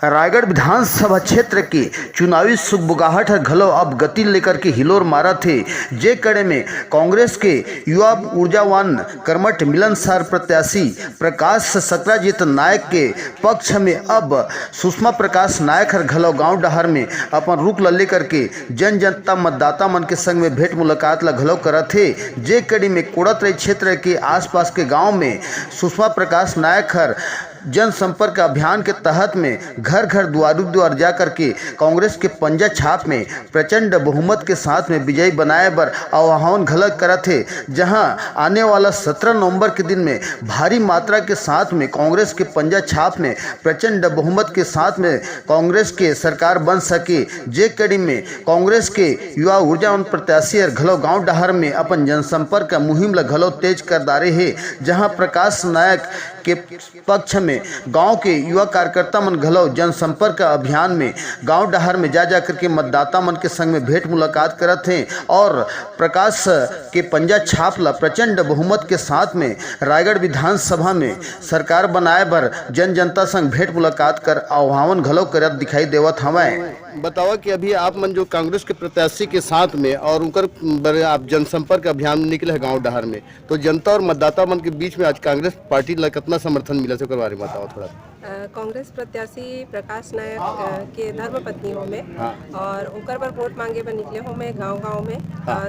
रायगढ़ विधानसभा क्षेत्र की चुनावी सुगबुगाहट घलो अब गति लेकर के हिलोर मारा थे। जे कड़े में कांग्रेस के युवा ऊर्जावान कर्मठ मिलनसार प्रत्याशी प्रकाश सक्राजीत नायक के पक्ष में अब सुषमा प्रकाश नायक हर घलो गांव डहर में अपन रुख ल लेकर के जन जनता मतदाता मन के संग में भेंट मुलाकात ल घलो करत थे। जे कड़ी में कोड़तराई क्षेत्र के आसपास के गांव में सुषमा प्रकाश नायक हर जनसंपर्क अभियान के तहत में घर घर द्वार जा करके कांग्रेस के पंजा छाप में प्रचंड बहुमत के साथ में विजयी बनाए बर आह्वान घलक करत थे। जहां आने वाला 17 नवंबर के दिन में भारी मात्रा के साथ में कांग्रेस के पंजा छाप में प्रचंड बहुमत के साथ में कांग्रेस के सरकार बन सके। जे कड़ी में कांग्रेस के युवा ऊर्जावान प्रत्याशी घलो गांव डहर में अपन जनसंपर्क मुहिम ल घलो तेज कर डारे है। जहां प्रकाश नायक के पक्ष में गांव के युवा कार्यकर्ता मन घलो जनसंपर्क अभियान में गांव डहर में जा करके मतदाता मन के संग में भेंट मुलाकात करत हैं और प्रकाश के पंजा छाप ला प्रचंड बहुमत के साथ में रायगढ़ विधानसभा में सरकार बनाए बर जन जनता संग भेंट मुलाकात कर आह्वान घलो करत दिखाई देवत हवय। बतावा कि अभी आप मन जो कांग्रेस के प्रत्याशी के साथ में और उनकर आप जनसंपर्क अभियान में निकले हैं गांव डहर में, तो जनता और मतदाता मन के बीच में आज कांग्रेस पार्टी ला कितना समर्थन मिला से बारे में बताओ थोड़ा। कांग्रेस प्रत्याशी प्रकाश नायक के धर्मपत्नी हो में और ओकर पर वोट मांगे पर निकले हो में गांव में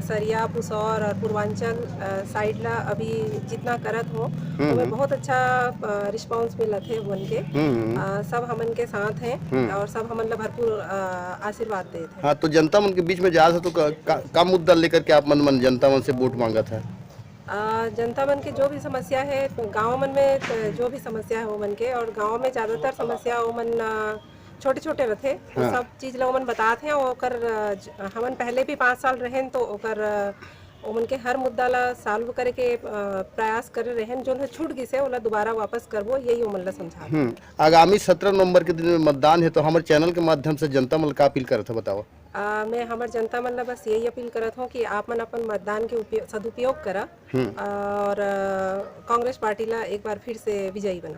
सरिया पुसौर और पूर्वांचल साइड ला अभी जितना करत हो उनमें बहुत अच्छा रिस्पांस मिलत है। वन के सब हमन के साथ हैं और सब हमन ला भरपूर आशीर्वाद देते हैं। हाँ, तो जनता मन के बीच में जा तो का मुद्दा लेकर के आप मन जनता मन से वोट मांगा था? जनता मन के जो भी समस्या है गांव मन में जो भी समस्या है वो मन के और गांव में ज़्यादातर समस्या वो मन छोटे छोटे रहते वो सब चीज़ लोग मन बताते हैं। ओकर हमन पहले भी 5 साल रहें तो ओकर ओमन के हर मुद्दा ला सॉल्व करे के प्रयास कर रहे हैं। जो छूट गई से ओला दोबारा वापस करबो यही ओमन ला समझा। आगामी 17 नवंबर के दिन में मतदान है तो हमारे चैनल के माध्यम से जनता मन का अपील करत है बताओ। मैं हमारे जनता मन ला बस यही अपील करत हूँ कि आप मन अपन मतदान के सदुपयोग करा और कांग्रेस पार्टी ला एक बार फिर से विजयी बना।